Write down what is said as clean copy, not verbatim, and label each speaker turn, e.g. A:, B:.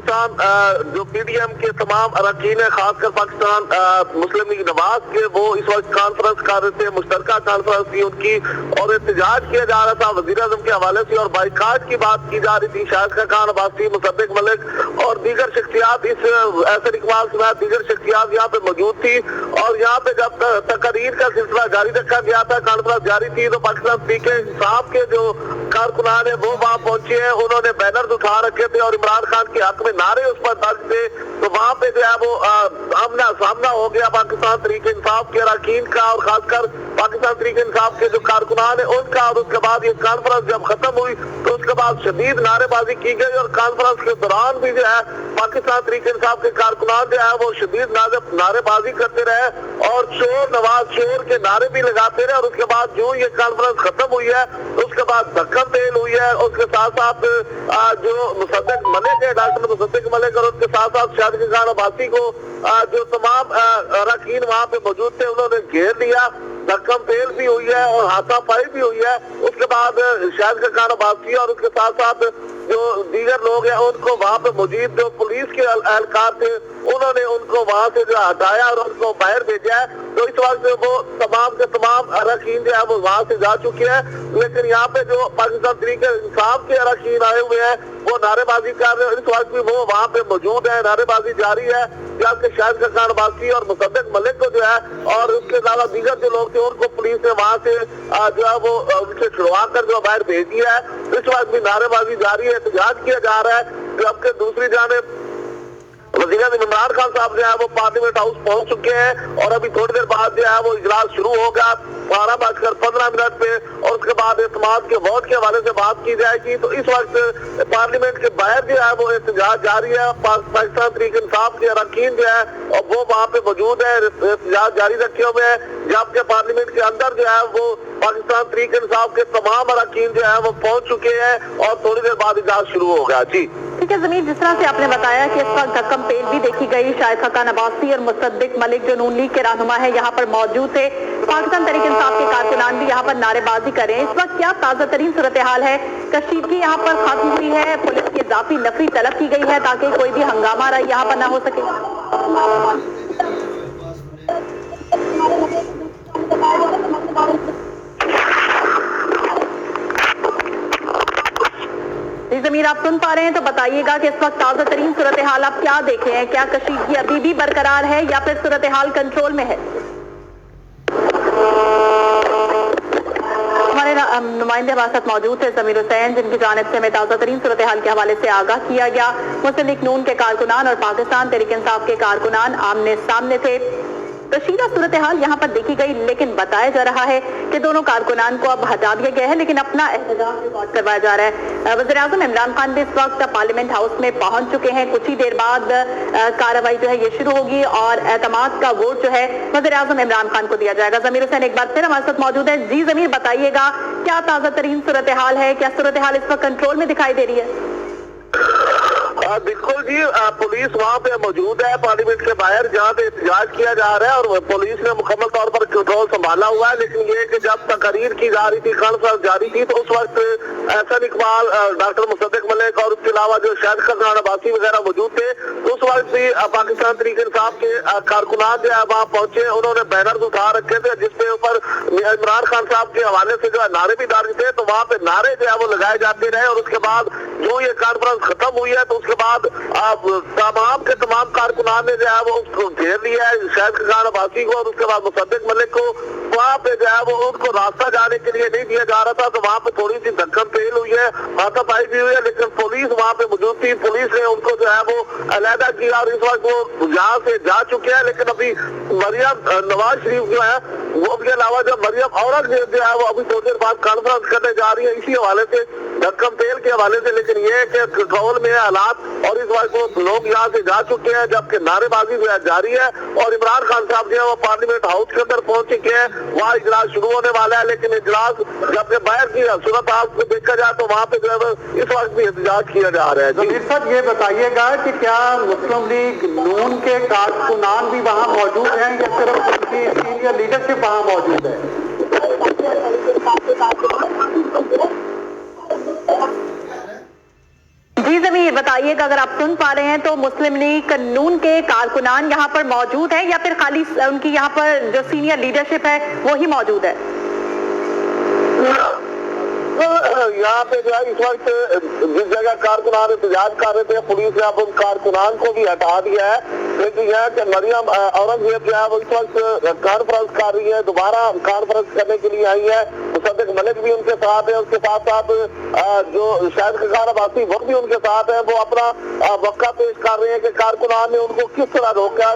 A: पाकिस्तान जो पीडीएम के तमाम अरकान है, खासकर पाकिस्तान मुस्लिम लीग नवाज के, वो इस वक्त कॉन्फ्रेंस कर रहे थे, मुश्तरका कॉन्फ्रेंस थी उनकी, और एहतजाज किया जा रहा था वजीर आजम के हवाले से, और बाइकाट की बात की जा रही थी। शाहिद खान अब्बासी, मुसद्दिक मलिक और दीगर शख्सियात, इस एहसन इकबाल समेत दीगर शख्सियात यहाँ पे मौजूद थी। और यहाँ पे जब तकरीर का सिलसिला जारी रखा गया था, कॉन्फ्रेंस जारी थी, तो पाकिस्तान तहरीक इंसाफ के जो कारकुनान है वो वहाँ पहुंचे हैं। उन्होंने बैनर्स उठा रखे थे और इमरान खान के हक में नारे उस पर दर्ज थे। तो वहाँ पे जो है वो आमना सामना हो गया पाकिस्तान तहरीक इंसाफ के अरकान का, और खासकर पाकिस्तान तहरीक इंसाफ के जो कारकुनान है उनका। और उसके बाद ये कॉन्फ्रेंस जब खत्म हुई तो उसके बाद शदीद नारेबाजी की गई, और कॉन्फ्रेंस के दौरान भी जो है पाकिस्तान तहरीक इंसाफ के कारकुनान जो है वो शदीद नारेबाजी करते रहे और शोर नवाज शोर के नारे भी लगाते रहे। और उसके बाद जो ये कॉन्फ्रेंस खत्म हुई है उसके बाद धक्कम तेल हुई है। उसके साथ साथ जो मुसद्दिक मलिक है, डॉक्टर मुसद्दिक मलिक, और उसके साथ साथ शाहिद खान अब्बासी को जो तमाम अरकान वहाँ पे मौजूद थे उन्होंने घेर लिया। धक्कम तेल भी हुई है और हाथापाई भी हुई है। उसके बाद शाहिद खान अब्बासी और उसके साथ साथ जो दीगर लोग हैं उनको वहाँ पे मौजूद जो पुलिस के एहलकार थे उन्होंने उनको वहाँ से जो हटाया और उनको बाहर भेजा है। तो इस वक्त वो तमाम के तमाम अरकान जो है वो वहाँ से जा चुके हैं। लेकिन यहाँ पे जो पाकिस्तान तहरीक इंसाफ के अरकान आए हुए हैं वो नारेबाजी कर रहे हैं। इस वक्त भी वो वहाँ पे मौजूद है, नारेबाजी जारी है। जबकि शाहिद खान अब्बासी और मुसद्दिक मलिक को जो है और उसके अलावा दीगर जो लोग थे उनको पुलिस ने वहाँ से जो है वो उनसे छुड़वा कर जो बाहर भेज दिया है। इस वक्त भी नारेबाजी जारी है, एहतजाज किया जा रहा है। जबकि दूसरी जानिब वज़ीर आज़म इमरान खान साहब जो है वो पार्लियामेंट हाउस पहुंच चुके हैं और अभी थोड़ी देर बाद जो है वो इजलास शुरू होगा 12:15 पे, और उसके बाद एतमाद के वोट के हवाले से बात की जाएगी। तो इस वक्त पार्लियामेंट के बाहर जो है वो एहतजाज जारी है। पाकिस्तान तहरीक इंसाफ के अरकान जो है और वो वहाँ पे मौजूद है, एहतजाज जारी रखे हुए हैं। जबकि पार्लियामेंट के अंदर जो है वो पाकिस्तान तहरीक इंसाफ के तमाम अरकान जो है वो पहुंच चुके हैं और थोड़ी देर बाद इजलास शुरू होगा। जी
B: ठीक है ज़मीर, जिस तरह से आपने बताया कि इस वक्त धक्कम पेल भी देखी गई, शाहिद खान अब्बासी और मुसद्दिक मलिक जो नून लीग के रहनुमा है यहाँ पर मौजूद थे, पाकिस्तान तहरीक इंसाफ के कारकुनान भी यहाँ पर नारेबाजी कर रहे हैं। इस वक्त क्या ताज़ा तरीन सूरत हाल है? कशीदगी यहाँ पर खत्म हुई है, पुलिस की इजाफी नफरी तलब की गई है ताकि कोई भी हंगामा यहाँ पर ना हो सके। ज़मीर आप सुन पा रहे हैं तो बताइएगा कि इस वक्त ताज़ा तरीन सूरत हाल आप क्या देखे हैं? क्या कशीदगी अभी भी बरकरार है या फिर सूरत हाल कंट्रोल में है? हमारे नुमाइंदे हमारे साथ मौजूद थे ज़मीर हुसैन, जिनकी जानिब से हमें ताज़ा तरीन सूरत हाल के हवाले से आगाह किया गया। मुस्लिम लीग नून के कारकुनान और पाकिस्तान तहरीक इंसाफ के कारकुनान आमने सामने थे। कशीदा सूरत हाल यहाँ पर देखी गई, लेकिन बताया जा रहा है कि दोनों कारकुनान को अब हटा दिया गया है, लेकिन अपना एहतजाज रिकॉर्ड करवाया जा रहा है। वज़ीर आज़म इमरान खान भी इस वक्त पार्लियामेंट हाउस में पहुंच चुके हैं। कुछ ही देर बाद कार्रवाई जो है ये शुरू होगी और एतमाद का वोट जो है वज़ीर आज़म इमरान खान को दिया जाएगा। ज़मीर हुसैन एक बार फिर हमारे साथ मौजूद है। जी ज़मीर, बताइएगा क्या ताज़ा तरीन सूरत हाल है? क्या सूरत हाल इस वक्त कंट्रोल में दिखाई दे रही है?
A: बिल्कुल जी, पुलिस वहाँ पे मौजूद है पार्लियामेंट के बाहर जहाँ पे एहतजाज किया जा रहा है और पुलिस ने मुकम्मल तौर पर कंट्रोल संभाला हुआ है। लेकिन ये कि जब तकरीर की जा रही थी, कॉन्फ्रेंस जारी थी, तो उस वक्त एहसन इकबाल, डॉक्टर मुसद्दिक मलिक और उसके अलावा जो शाहिद खान अब्बासी वगैरह मौजूद थे, तो उस वक्त भी पाकिस्तान तहरीक इंसाफ के कारकुनान जो है वहाँ पहुंचे। उन्होंने बैनर्स उठा रखे थे जिसपे ऊपर इमरान खान साहब के हवाले से जो है नारे भी डाले थे। तो वहाँ पे नारे जो है वो लगाए जाते रहे और उसके बाद जो ये कॉन्फ्रेंस खत्म हुई है तो उसके बाद तमाम के तमाम कारकुनान ने जो है वो उसको घेर लिया है, शाहिद खान अब्बासी को और उसके बाद मुसद्दिक मलिक को। वहाँ पे जो है वो उनको रास्ता जाने के लिए नहीं दिया जा रहा था, तो वहाँ पे थोड़ी सी धक्कम तेल हुई है, हाथापाई भी हुई है, लेकिन पुलिस वहाँ पे मौजूद थी। पुलिस ने उनको जो है वो अलहदा किया और इस वक्त वो यहाँ से जा चुके हैं। लेकिन अभी मरियम नवाज शरीफ जो है वो, उसके अलावा जो मरियम औरंगजेब जो है वो अभी थोड़ी देर बाद कॉन्फ्रेंस करने जा रही है इसी हवाले से, धक्कम तेल के हवाले से। लेकिन ये है कि कंट्रोल में है हालात और इस वक्त वो लोग यहाँ से जा चुके हैं, जबकि नारेबाजी जो है जारी है। और इमरान खान साहब जो है वो पार्लियामेंट हाउस के अंदर पहुंच चुके हैं, वहाँ इजलास शुरू होने वाला है। लेकिन इजलास जब बाहर की सूरत हाल को देखा जाए तो वहाँ पे जो है इस वक्त भी एहतजाज किया जा रहा है।
C: ज़मीर साहब, ये बताइएगा कि क्या मुस्लिम लीग नून के कारकुनान भी वहाँ मौजूद हैं या सिर्फ उनकी सीनियर लीडरशिप वहाँ मौजूद है?
B: जी ज़मीर, बताइएगा अगर आप सुन पा रहे हैं तो मुस्लिम लीग नून के कारकुनान यहाँ पर मौजूद है या फिर खाली उनकी यहाँ पर जो सीनियर लीडरशिप है वो ही मौजूद है?
A: यहाँ पे जो है इस वक्त जिस जगह कारकुनान एहतजाज कर रहे थे, पुलिस ने अब उन कारकुनान को भी हटा दिया है। लेकिन यहाँ के मरियम औरंगजेब जो है वो इस वक्त कॉन्फ्रेंस कर रही है, दोबारा कॉन्फ्रेंस करने के लिए आई है। मुसद्दिक मलिक भी उनके साथ है, उसके साथ साथ जो शाहिद खान अब्बासी वो भी उनके साथ है। वो अपना वक्का पेश कर रहे हैं कि कारकुनान ने उनको किस तरह रोका।